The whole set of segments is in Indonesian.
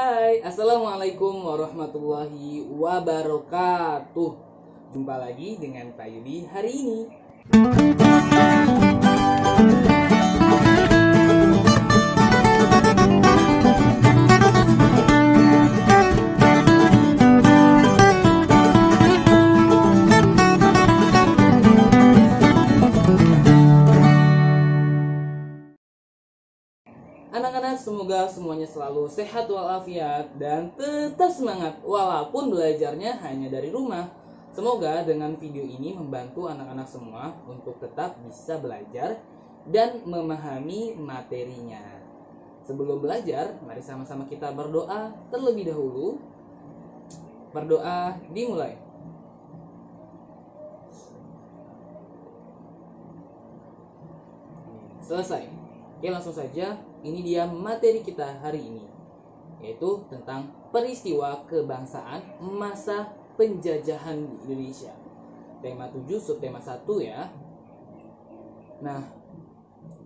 Hai, Assalamualaikum warahmatullahi wabarakatuh. Jumpa lagi dengan Pak Yudi hari ini. Anak-anak, semoga semuanya selalu sehat walafiat dan tetap semangat walaupun belajarnya hanya dari rumah. Semoga dengan video ini membantu anak-anak semua untuk tetap bisa belajar dan memahami materinya. Sebelum belajar, mari sama-sama kita berdoa terlebih dahulu. Berdoa dimulai. Selesai. Oke, langsung saja. Ini dia materi kita hari ini, yaitu tentang peristiwa kebangsaan masa penjajahan di Indonesia. Tema 7, subtema 1 ya. Nah,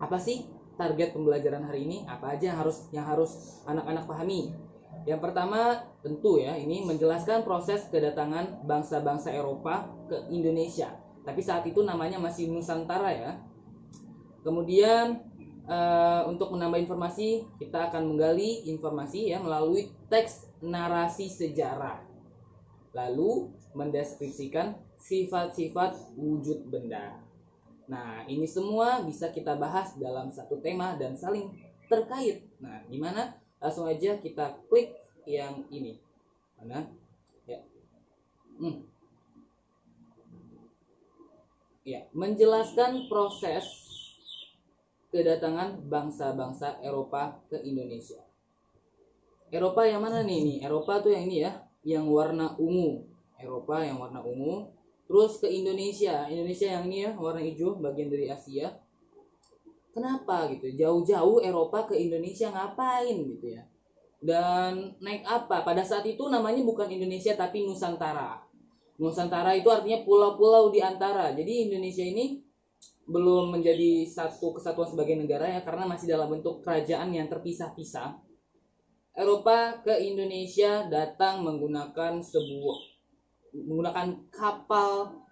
apa sih target pembelajaran hari ini? Apa aja yang harus anak-anak pahami? Yang pertama tentu ya, ini menjelaskan proses kedatangan bangsa-bangsa Eropa ke Indonesia. Tapi saat itu namanya masih Nusantara ya. Kemudian untuk menambah informasi, kita akan menggali informasi ya melalui teks narasi sejarah. Lalu mendeskripsikan sifat-sifat wujud benda. Nah, ini semua bisa kita bahas dalam satu tema dan saling terkait. Nah, gimana? Langsung aja kita klik yang ini. Mana? Ya. Ya, menjelaskan proses kedatangan bangsa-bangsa Eropa ke Indonesia. Eropa yang mana nih? Eropa tuh yang ini ya, yang warna ungu. Eropa yang warna ungu. Terus ke Indonesia. Indonesia yang ini ya, warna hijau, bagian dari Asia. Kenapa gitu? Jauh-jauh Eropa ke Indonesia ngapain gitu ya? Dan naik apa? Pada saat itu namanya bukan Indonesia tapi Nusantara. Nusantara itu artinya pulau-pulau di antara. Jadi Indonesia ini belum menjadi satu kesatuan sebagai negara ya, karena masih dalam bentuk kerajaan yang terpisah-pisah. Eropa ke Indonesia datang menggunakan kapal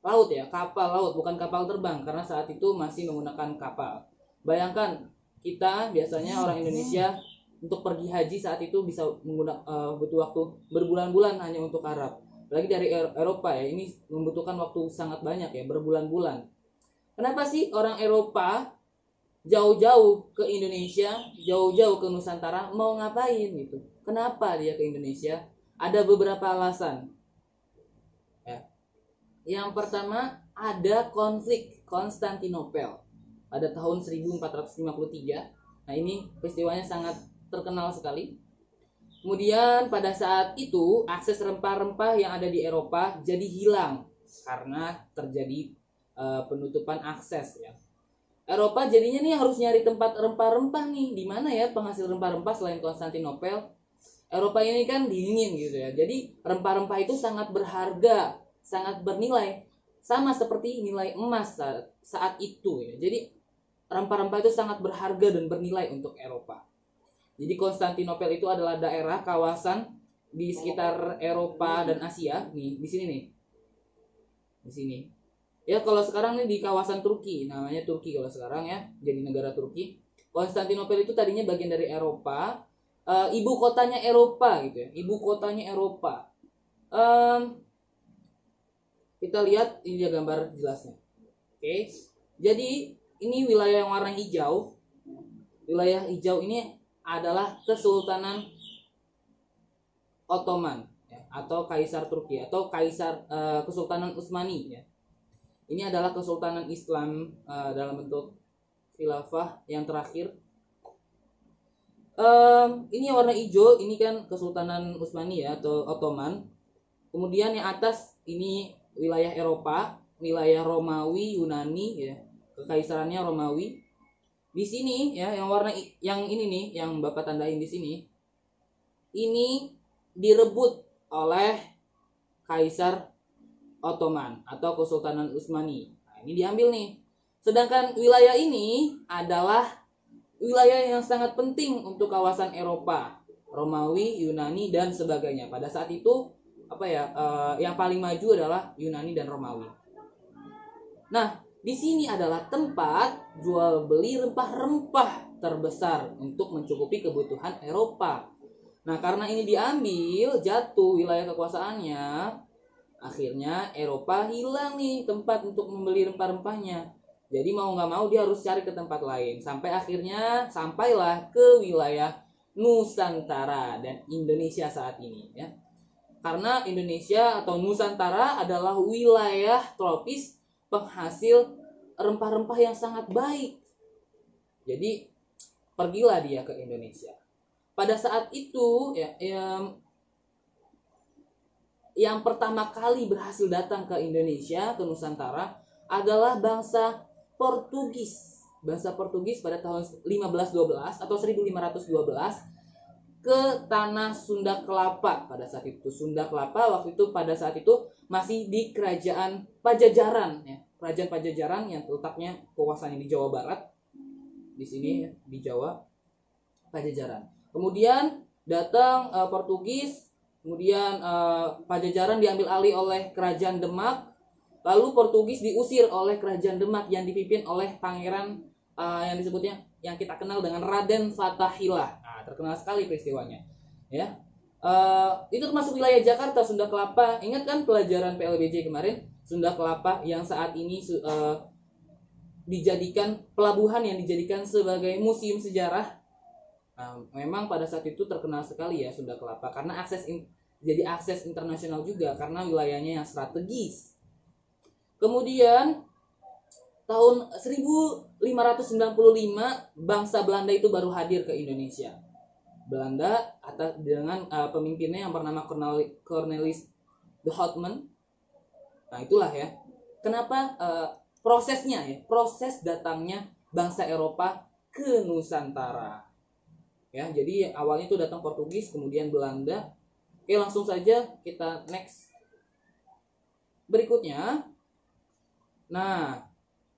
laut ya, kapal laut, bukan kapal terbang, karena saat itu masih menggunakan kapal. Bayangkan kita biasanya orang Indonesia untuk pergi haji saat itu bisa menggunakan butuh waktu berbulan-bulan hanya untuk Arab. Lagi dari Eropa ya, ini membutuhkan waktu sangat banyak ya, berbulan-bulan. Kenapa sih orang Eropa jauh-jauh ke Indonesia, jauh-jauh ke Nusantara, mau ngapain gitu? Kenapa dia ke Indonesia? Ada beberapa alasan. Ya. Yang pertama, ada konflik Konstantinopel pada tahun 1453. Nah, ini peristiwanya sangat terkenal sekali. Kemudian pada saat itu akses rempah-rempah yang ada di Eropa jadi hilang karena terjadi penutupan akses ya. Eropa jadinya nih harus nyari tempat rempah-rempah nih. Di mana ya penghasil rempah-rempah selain Konstantinopel? Eropa ini kan dingin gitu ya. Jadi rempah-rempah itu sangat berharga, sangat bernilai. Sama seperti nilai emas saat itu ya. Jadi rempah-rempah itu sangat berharga dan bernilai untuk Eropa. Jadi Konstantinopel itu adalah daerah kawasan di sekitar Eropa dan Asia. Nih, di sini nih. Di sini. Ya, kalau sekarang nih di kawasan Turki, namanya Turki kalau sekarang ya, jadi negara Turki. Konstantinopel itu tadinya bagian dari Eropa, ibu kotanya Eropa gitu ya, ibu kotanya Eropa. Kita lihat ini dia gambar jelasnya. Oke, jadi ini wilayah yang warna hijau. Wilayah hijau ini adalah Kesultanan Ottoman ya, atau Kaisar Turki atau Kesultanan Utsmani ya. Ini adalah kesultanan Islam dalam bentuk khilafah yang terakhir. Ini yang warna hijau, ini kan Kesultanan Utsmani ya atau Ottoman. Kemudian yang atas ini wilayah Eropa, wilayah Romawi, Yunani ya, kekaisarannya Romawi. Di sini ya yang warna yang ini nih, yang Bapak tandain di sini. Ini direbut oleh Kaisar Ottoman atau Kesultanan Utsmani. Nah, ini diambil nih. Sedangkan wilayah ini adalah wilayah yang sangat penting untuk kawasan Eropa. Romawi, Yunani dan sebagainya. Pada saat itu yang paling maju adalah Yunani dan Romawi. Nah, di sini adalah tempat jual beli rempah-rempah terbesar untuk mencukupi kebutuhan Eropa. Nah, karena ini diambil, jatuh wilayah kekuasaannya, akhirnya Eropa hilang nih tempat untuk membeli rempah-rempahnya. Jadi mau nggak mau dia harus cari ke tempat lain. Sampai akhirnya sampailah ke wilayah Nusantara dan Indonesia saat ini ya. Karena Indonesia atau Nusantara adalah wilayah tropis penghasil rempah-rempah yang sangat baik. Jadi pergilah dia ke Indonesia. Pada saat itu yang pertama kali berhasil datang ke Indonesia, ke Nusantara adalah bangsa Portugis. Bangsa Portugis pada tahun 1512 atau 1512 ke tanah Sunda Kelapa pada saat itu. Sunda Kelapa waktu itu pada saat itu masih di Kerajaan Pajajaran ya. Kerajaan Pajajaran yang letaknya kekuasaannya di Jawa Barat. Di sini ya, di Jawa Pajajaran. Kemudian datang Portugis, kemudian Pajajaran diambil alih oleh Kerajaan Demak. Lalu Portugis diusir oleh Kerajaan Demak yang dipimpin oleh pangeran yang disebutnya yang kita kenal dengan Raden Fatahillah. Nah, terkenal sekali peristiwanya. Ya, itu termasuk wilayah Jakarta, Sunda Kelapa. Ingat kan pelajaran PLBJ kemarin, Sunda Kelapa yang saat ini dijadikan pelabuhan yang dijadikan sebagai museum sejarah. Nah, memang pada saat itu terkenal sekali ya Sunda Kelapa karena jadi akses internasional juga karena wilayahnya yang strategis. Kemudian tahun 1595 bangsa Belanda itu baru hadir ke Indonesia. Belanda dengan pemimpinnya yang bernama Cornelis de Houtman. Nah, itulah ya. Kenapa prosesnya ya, proses datangnya bangsa Eropa ke Nusantara. Ya, jadi awalnya itu datang Portugis, kemudian Belanda. Oke, langsung saja kita next. Berikutnya. Nah,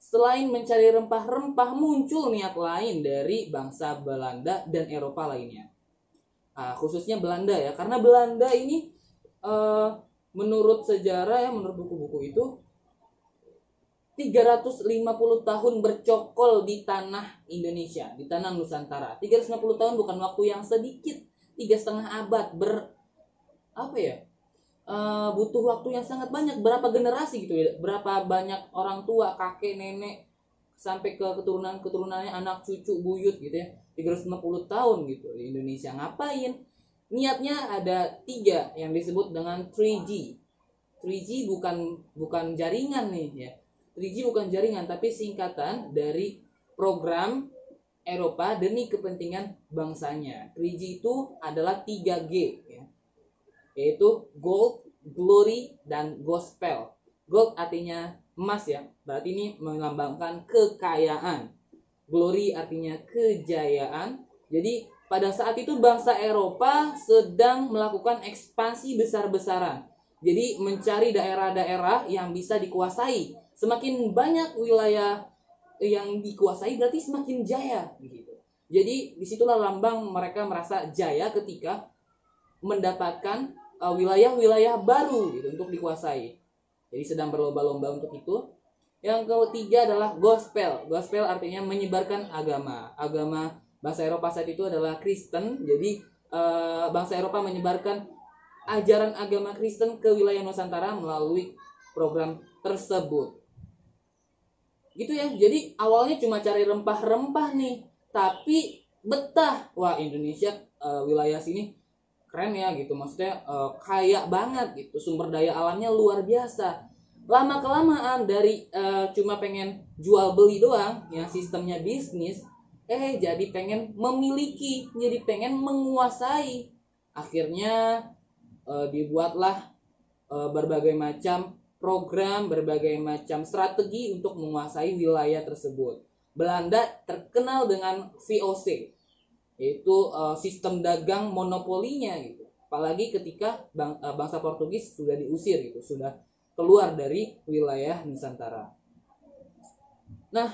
selain mencari rempah-rempah, muncul niat lain dari bangsa Belanda dan Eropa lainnya. Khususnya Belanda ya, karena Belanda ini menurut sejarah ya, menurut buku-buku itu 350 tahun bercokol di tanah Indonesia, di tanah Nusantara. 350 tahun bukan waktu yang sedikit, 3,5 abad butuh waktu yang sangat banyak, berapa generasi gitu ya, berapa banyak orang tua, kakek, nenek, sampai ke keturunannya, anak, cucu, buyut gitu ya, 350 tahun gitu di Indonesia. Ngapain? Niatnya ada 3 yang disebut dengan 3G. 3G bukan jaringan nih ya. 3G bukan jaringan tapi singkatan dari program Eropa demi kepentingan bangsanya. 3G itu adalah 3G ya. Yaitu gold, glory, dan gospel. Gold artinya emas ya, berarti ini melambangkan kekayaan. Glory artinya kejayaan. Jadi pada saat itu bangsa Eropa sedang melakukan ekspansi besar-besaran. Jadi mencari daerah-daerah yang bisa dikuasai. Semakin banyak wilayah yang dikuasai berarti semakin jaya gitu. Jadi disitulah lambang mereka merasa jaya ketika mendapatkan wilayah-wilayah baru gitu untuk dikuasai. Jadi sedang berlomba-lomba untuk itu. Yang ketiga adalah gospel. Gospel artinya menyebarkan agama. Agama bangsa Eropa saat itu adalah Kristen. Jadi bangsa Eropa menyebarkan ajaran agama Kristen ke wilayah Nusantara melalui program tersebut. Gitu ya. Jadi awalnya cuma cari rempah-rempah nih, tapi betah. Wah, Indonesia wilayah sini keren ya gitu, maksudnya kaya banget gitu, sumber daya alamnya luar biasa. Lama kelamaan dari cuma pengen jual beli doang yang sistemnya bisnis, jadi pengen memiliki, jadi pengen menguasai. Akhirnya dibuatlah berbagai macam program, berbagai macam strategi untuk menguasai wilayah tersebut. Belanda terkenal dengan VOC, yaitu sistem dagang monopolinya gitu. Apalagi ketika bangsa Portugis sudah diusir gitu, sudah keluar dari wilayah Nusantara. Nah,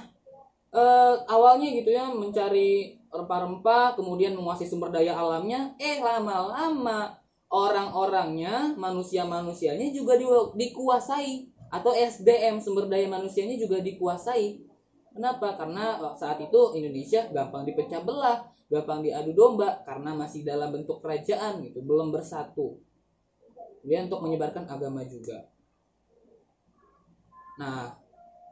awalnya gitu ya mencari rempah-rempah, kemudian menguasai sumber daya alamnya, lama-lama orang-orangnya, manusia-manusianya juga dikuasai, atau SDM sumber daya manusianya juga dikuasai. Kenapa? Karena saat itu Indonesia gampang dipecah belah, gampang diadu domba karena masih dalam bentuk kerajaan gitu, belum bersatu. Kemudian untuk menyebarkan agama juga. Nah,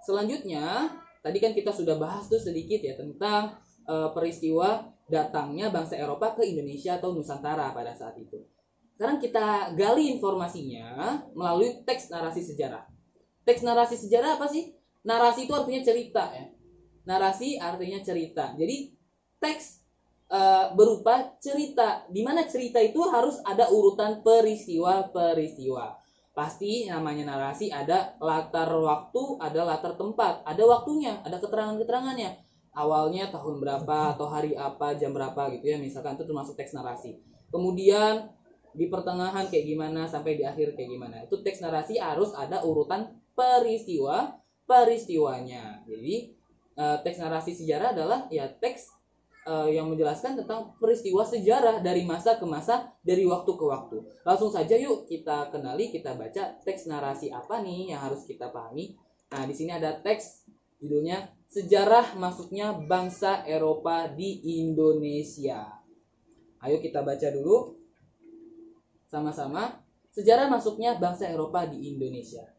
selanjutnya tadi kan kita sudah bahas tuh sedikit ya tentang peristiwa datangnya bangsa Eropa ke Indonesia atau Nusantara pada saat itu. Sekarang kita gali informasinya melalui teks narasi sejarah. Teks narasi sejarah apa sih? Narasi itu artinya cerita ya. Narasi artinya cerita. Jadi teks berupa cerita. Di mana cerita itu harus ada urutan peristiwa-peristiwa. Pasti namanya narasi ada latar waktu, ada latar tempat, ada waktunya, ada keterangan-keterangannya. Awalnya tahun berapa atau hari apa, jam berapa gitu ya. Misalkan itu termasuk teks narasi. Kemudian di pertengahan kayak gimana sampai di akhir kayak gimana. Itu teks narasi harus ada urutan peristiwanya. Jadi teks narasi sejarah adalah ya teks yang menjelaskan tentang peristiwa sejarah dari masa ke masa, dari waktu ke waktu. Langsung saja yuk kita kenali, kita baca teks narasi apa nih yang harus kita pahami. Nah, di sini ada teks judulnya Sejarah Masuknya Bangsa Eropa di Indonesia. Ayo kita baca dulu sama-sama. Sejarah masuknya bangsa Eropa di Indonesia.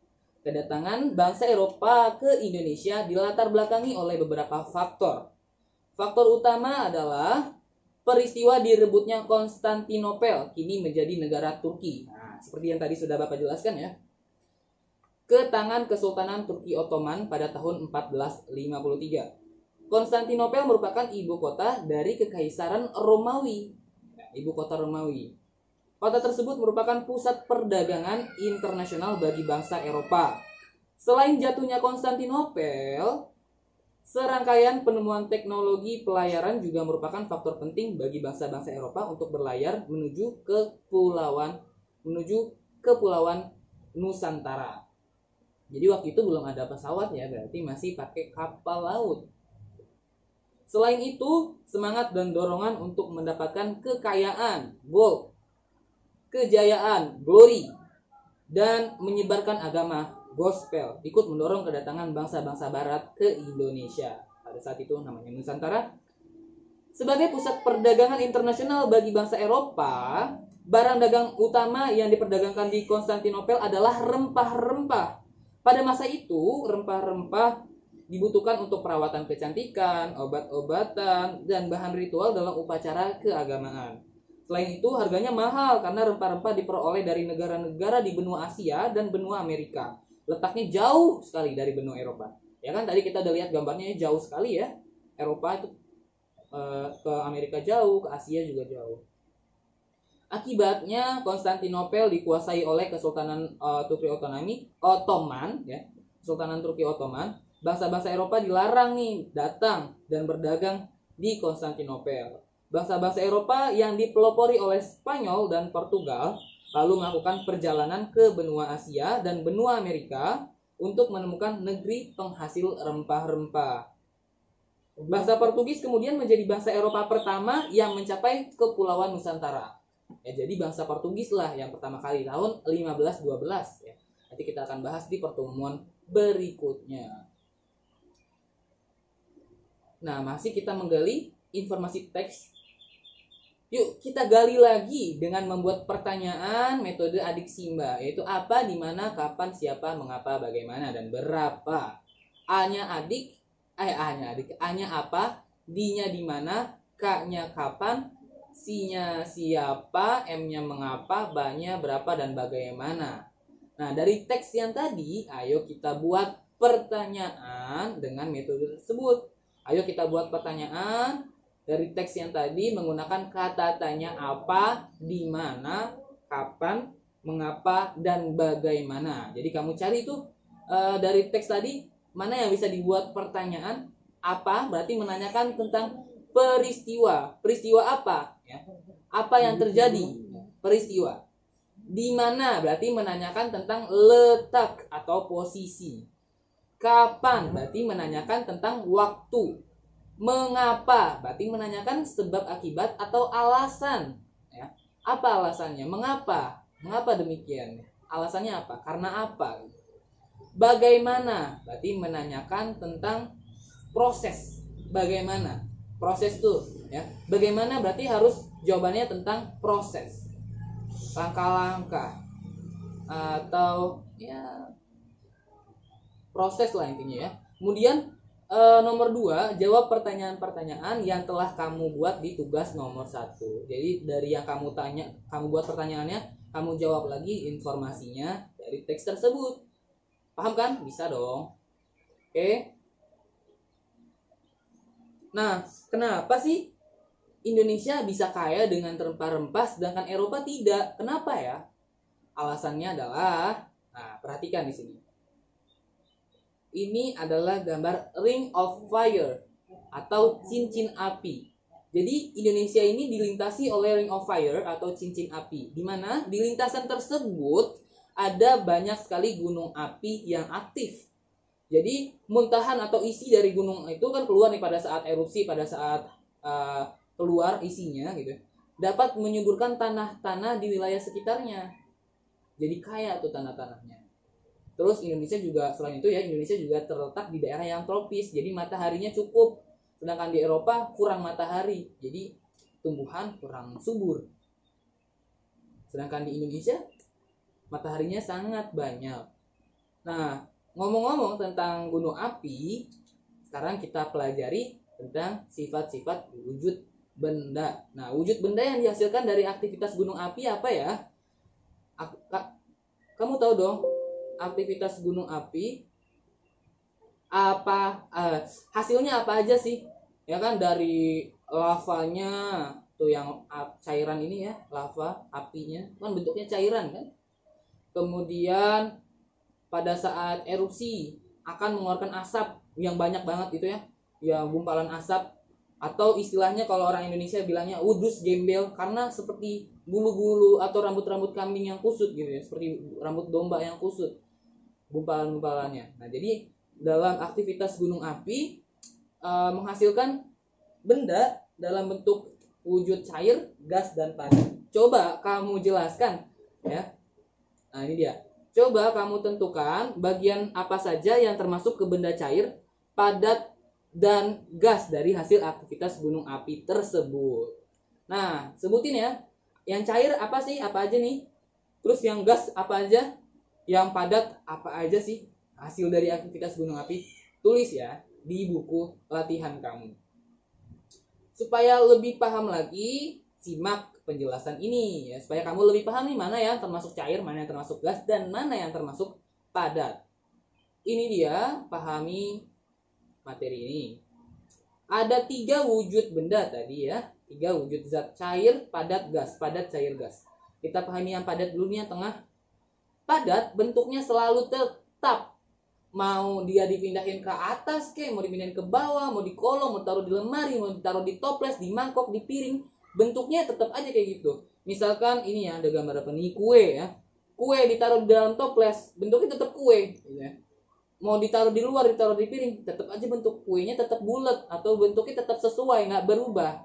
Kedatangan bangsa Eropa ke Indonesia dilatar belakangi oleh beberapa faktor. Faktor utama adalah peristiwa direbutnya Konstantinopel kini menjadi negara Turki. Nah, seperti yang tadi sudah Bapak jelaskan ya. Ke tangan Kesultanan Turki Ottoman pada tahun 1453. Konstantinopel merupakan ibu kota dari Kekaisaran Romawi. Ibu kota Romawi. Kota tersebut merupakan pusat perdagangan internasional bagi bangsa Eropa. Selain jatuhnya Konstantinopel, serangkaian penemuan teknologi pelayaran juga merupakan faktor penting bagi bangsa-bangsa Eropa untuk berlayar menuju kepulauan Nusantara. Jadi waktu itu belum ada pesawat ya, berarti masih pakai kapal laut. Selain itu, semangat dan dorongan untuk mendapatkan kekayaan, gold, kejayaan, glory, dan menyebarkan agama, gospel, ikut mendorong kedatangan bangsa-bangsa barat ke Indonesia. Pada saat itu namanya Nusantara. Sebagai pusat perdagangan internasional bagi bangsa Eropa, barang dagang utama yang diperdagangkan di Konstantinopel adalah rempah-rempah. Pada masa itu, rempah-rempah dibutuhkan untuk perawatan kecantikan, obat-obatan, dan bahan ritual dalam upacara keagamaan. Selain itu, harganya mahal karena rempah-rempah diperoleh dari negara-negara di benua Asia dan benua Amerika. Letaknya jauh sekali dari benua Eropa. Ya kan tadi kita udah lihat gambarnya jauh sekali ya. Eropa itu ke Amerika jauh, ke Asia juga jauh. Akibatnya Konstantinopel dikuasai oleh Kesultanan Turki Ottoman ya. Kesultanan Turki Ottoman. Bangsa-bangsa Eropa dilarang nih datang dan berdagang di Konstantinopel. Bangsa-bangsa Eropa yang dipelopori oleh Spanyol dan Portugal lalu melakukan perjalanan ke benua Asia dan benua Amerika untuk menemukan negeri penghasil rempah-rempah. Bangsa Portugis kemudian menjadi bangsa Eropa pertama yang mencapai kepulauan Nusantara. Ya, jadi bangsa Portugis lah yang pertama kali tahun 1512 ya. Nanti kita akan bahas di pertemuan berikutnya. Nah, masih kita menggali informasi teks. Yuk kita gali lagi dengan membuat pertanyaan metode adik Simba, yaitu apa, di mana, kapan, siapa, mengapa, bagaimana, dan berapa. A-nya adik, A-nya apa, D-nya di mana, K-nya kapan, C-nya siapa, M-nya mengapa, B-nya berapa, dan bagaimana. Nah, dari teks yang tadi, ayo kita buat pertanyaan dengan metode tersebut. Ayo kita buat pertanyaan dari teks yang tadi menggunakan kata tanya apa, di mana, kapan, mengapa, dan bagaimana. Jadi kamu cari tuh dari teks tadi mana yang bisa dibuat pertanyaan. Apa berarti menanyakan tentang peristiwa. Peristiwa apa? Ya. Apa yang terjadi? Peristiwa. Di mana berarti menanyakan tentang letak atau posisi. Kapan berarti menanyakan tentang waktu. Mengapa? Berarti menanyakan sebab akibat atau alasan. Ya. Apa alasannya? Mengapa? Mengapa demikian? Alasannya apa? Karena apa? Bagaimana? Berarti menanyakan tentang proses. Bagaimana? Proses tuh, ya. Bagaimana berarti harus jawabannya tentang proses. Langkah-langkah atau ya proses lah intinya ya. Kemudian nomor 2, jawab pertanyaan-pertanyaan yang telah kamu buat di tugas nomor 1. Jadi dari yang kamu tanya, kamu buat pertanyaannya, kamu jawab lagi informasinya dari teks tersebut. Paham kan? Bisa dong. Oke. Nah, kenapa sih Indonesia bisa kaya dengan rempah-rempah sedangkan Eropa tidak? Kenapa ya? Alasannya adalah, nah perhatikan di sini. Ini adalah gambar Ring of Fire atau cincin api. Jadi Indonesia ini dilintasi oleh Ring of Fire atau cincin api, di mana di lintasan tersebut ada banyak sekali gunung api yang aktif. Jadi muntahan atau isi dari gunung itu kan keluar nih pada saat erupsi, pada saat keluar isinya gitu, dapat menyuburkan tanah-tanah di wilayah sekitarnya. Jadi kaya tuh tanah-tanahnya. Terus Indonesia juga, selain itu ya, Indonesia juga terletak di daerah yang tropis, jadi mataharinya cukup. Sedangkan di Eropa kurang matahari, jadi tumbuhan kurang subur. Sedangkan di Indonesia mataharinya sangat banyak. Nah, ngomong-ngomong tentang gunung api, sekarang kita pelajari tentang sifat-sifat wujud benda. Nah, wujud benda yang dihasilkan dari aktivitas gunung api apa ya? Kamu tahu dong, aktivitas gunung api apa, hasilnya apa aja sih? Ya kan, dari lavanya tuh yang cairan ini ya, lava apinya kan bentuknya cairan kan. Kemudian pada saat erupsi akan mengeluarkan asap yang banyak banget itu ya, yang gumpalan asap, atau istilahnya kalau orang Indonesia bilangnya udus gembel, karena seperti bulu-bulu atau rambut-rambut kambing yang kusut gitu ya, seperti rambut domba yang kusut gumpalan-gumpalannya. Nah, jadi dalam aktivitas gunung api menghasilkan benda dalam bentuk wujud cair, gas, dan padat. Coba kamu jelaskan ya. Nah, ini dia. Coba kamu tentukan bagian apa saja yang termasuk ke benda cair, padat, dan gas dari hasil aktivitas gunung api tersebut. Nah, sebutin ya. Yang cair apa sih? Apa aja nih? Terus yang gas apa aja? Yang padat apa aja sih hasil dari aktivitas gunung api? Tulis ya di buku latihan kamu. Supaya lebih paham lagi, simak penjelasan ini ya, supaya kamu lebih paham nih mana yang termasuk cair, mana yang termasuk gas, dan mana yang termasuk padat. Ini dia, pahami materi ini. Ada 3 wujud benda tadi ya, 3 wujud zat: cair, padat, gas. Padat, cair, gas. Kita pahami yang padat dulu nih, yang tengah. Padat bentuknya selalu tetap. Mau dia dipindahin ke atas kek, mau dipindahin ke bawah, mau di kolong, mau taruh di lemari, mau ditaruh di toples, di mangkok, di piring, bentuknya tetap aja kayak gitu. Misalkan ini ya, ada gambar apa nih, kue ya. Kue ditaruh di dalam toples, bentuknya tetap kue gitu ya. Mau ditaruh di luar, ditaruh di piring, tetap aja bentuk kuenya tetap bulat atau bentuknya tetap sesuai, nggak berubah.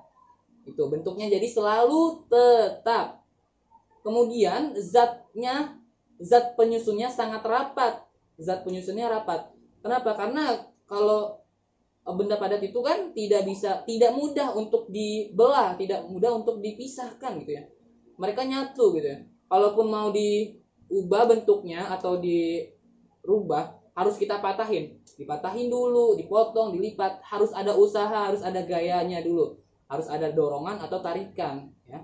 Itu bentuknya jadi selalu tetap. Kemudian zat penyusunnya sangat rapat. Zat penyusunnya rapat. Kenapa? Karena kalau benda padat itu kan tidak mudah untuk dibelah, tidak mudah untuk dipisahkan gitu ya. Mereka nyatu gitu ya. Kalaupun mau diubah bentuknya atau dirubah, harus kita dipatahin dulu, dipotong, dilipat, harus ada usaha, harus ada gayanya dulu, harus ada dorongan atau tarikan ya.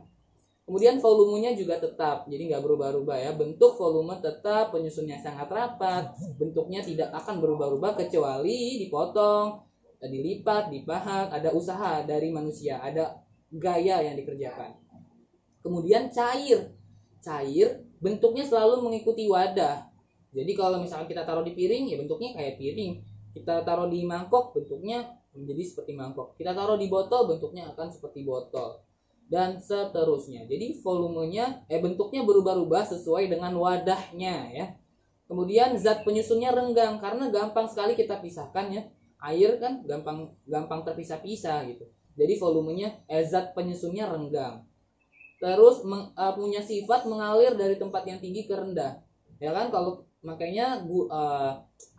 Kemudian volumenya juga tetap, jadi nggak berubah-ubah ya. Bentuk volume tetap, penyusunnya sangat rapat, bentuknya tidak akan berubah-ubah kecuali dipotong, dilipat, dipahat, ada usaha dari manusia, ada gaya yang dikerjakan. Kemudian cair bentuknya selalu mengikuti wadah. Jadi kalau misalnya kita taruh di piring, ya bentuknya kayak piring. Kita taruh di mangkok, bentuknya menjadi seperti mangkok. Kita taruh di botol, bentuknya akan seperti botol. Dan seterusnya. Jadi volumenya, bentuknya berubah-ubah sesuai dengan wadahnya ya. Kemudian zat penyusunnya renggang, karena gampang sekali kita pisahkan ya. Air kan gampang terpisah-pisah gitu. Jadi volumenya zat penyusunnya renggang. Terus punya sifat mengalir dari tempat yang tinggi ke rendah. Ya kan, kalau makanya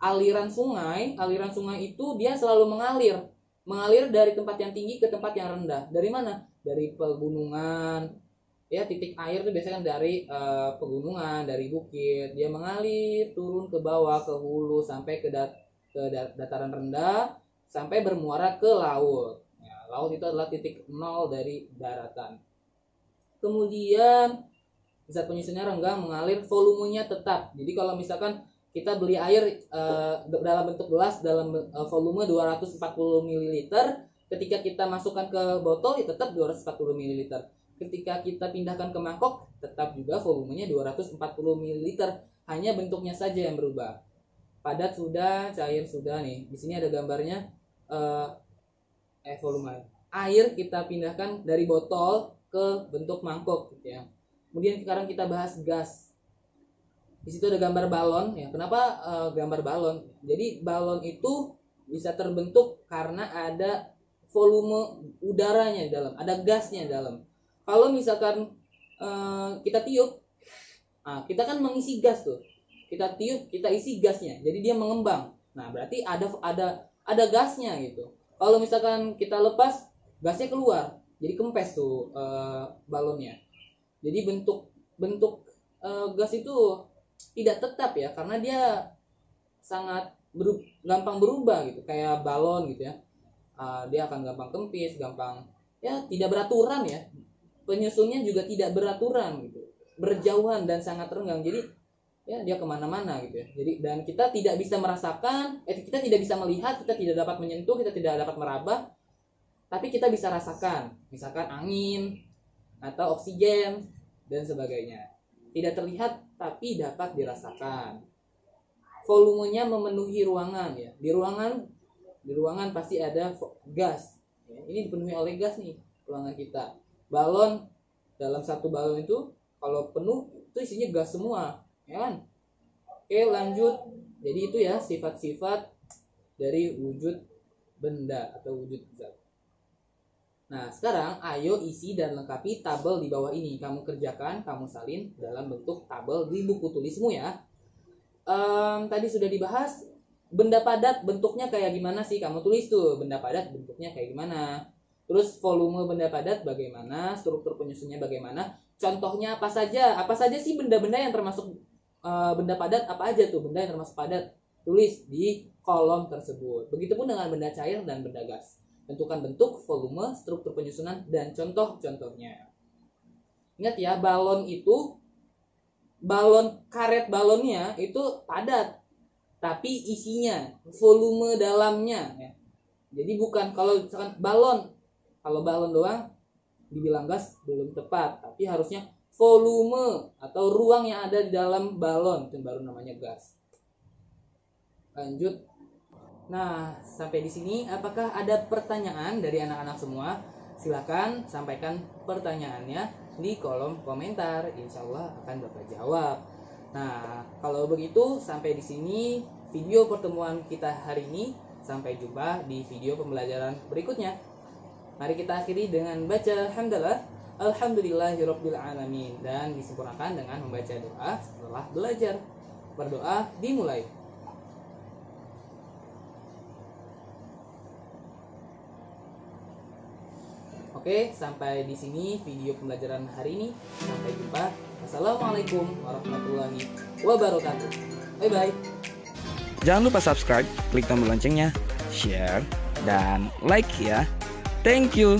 aliran sungai itu dia selalu mengalir dari tempat yang tinggi ke tempat yang rendah. Dari mana? Dari pegunungan. Ya, titik air itu biasanya kan dari pegunungan, dari bukit. Dia mengalir turun ke bawah, ke hulu sampai ke dataran rendah sampai bermuara ke laut. Ya, laut itu adalah titik nol dari daratan. Kemudian zat penyusunnya renggang, mengalir, volumenya tetap. Jadi kalau misalkan kita beli air dalam bentuk gelas dalam volume 240 ml, ketika kita masukkan ke botol ya tetap 240 ml. Ketika kita pindahkan ke mangkok tetap juga volumenya 240 ml, hanya bentuknya saja yang berubah. Padat sudah, cair sudah nih. Di sini ada gambarnya volume air kita pindahkan dari botol ke bentuk mangkok gitu ya. Kemudian sekarang kita bahas gas. Di situ ada gambar balon ya. Kenapa gambar balon? Jadi balon itu bisa terbentuk karena ada volume udaranya di dalam, ada gasnya di dalam. Kalau misalkan kita tiup, kita kan mengisi gas tuh. Kita tiup, kita isi gasnya. Jadi dia mengembang. Nah, berarti ada gasnya gitu. Kalau misalkan kita lepas, gasnya keluar. Jadi kempes tuh balonnya. Jadi bentuk gas itu tidak tetap ya, karena dia sangat gampang berubah gitu, kayak balon gitu ya. Dia akan gampang kempis, gampang ya tidak beraturan ya. Penyusunnya juga tidak beraturan gitu, berjauhan dan sangat renggang. Jadi ya dia kemana-mana gitu ya. Jadi dan kita tidak bisa merasakan, kita tidak bisa melihat, kita tidak dapat menyentuh, kita tidak dapat meraba. Tapi kita bisa rasakan, misalkan angin atau oksigen dan sebagainya. Tidak terlihat tapi dapat dirasakan. Volumenya memenuhi ruangan ya. Di ruangan pasti ada gas. Ya, ini dipenuhi oleh gas nih ruangan kita. Balon, dalam satu balon itu kalau penuh itu isinya gas semua, ya kan? Oke, lanjut. Jadi itu ya sifat-sifat dari wujud benda atau wujud zat. Nah, sekarang ayo isi dan lengkapi tabel di bawah ini. Kamu kerjakan, kamu salin dalam bentuk tabel di buku tulismu ya. Tadi sudah dibahas, benda padat bentuknya kayak gimana sih? Kamu tulis tuh, benda padat bentuknya kayak gimana. Terus volume benda padat bagaimana, struktur penyusunnya bagaimana. Contohnya apa saja? Apa saja sih benda-benda yang termasuk benda padat? Apa aja tuh benda yang termasuk padat? Tulis di kolom tersebut. Begitupun dengan benda cair dan benda gas. Tentukan bentuk, volume, struktur penyusunan, dan contoh-contohnya. Ingat ya, karet balonnya itu padat, tapi isinya, volume dalamnya ya. Jadi bukan kalau misalkan kalau balon doang dibilang gas belum tepat, tapi harusnya volume atau ruang yang ada di dalam balon itu baru namanya gas. Lanjut. Nah, sampai di sini apakah ada pertanyaan dari anak-anak semua? Silakan sampaikan pertanyaannya di kolom komentar. Insya Allah akan Bapak jawab. Nah, kalau begitu sampai di sini video pertemuan kita hari ini. Sampai jumpa di video pembelajaran berikutnya. Mari kita akhiri dengan baca hamdalah. Alhamdulillahirabbil alamin, dan disempurnakan dengan membaca doa setelah belajar. Berdoa dimulai. Oke, sampai di sini video pembelajaran hari ini. Sampai jumpa. Wassalamualaikum warahmatullahi wabarakatuh. Bye bye. Jangan lupa subscribe, klik tombol loncengnya, share, dan like ya. Thank you.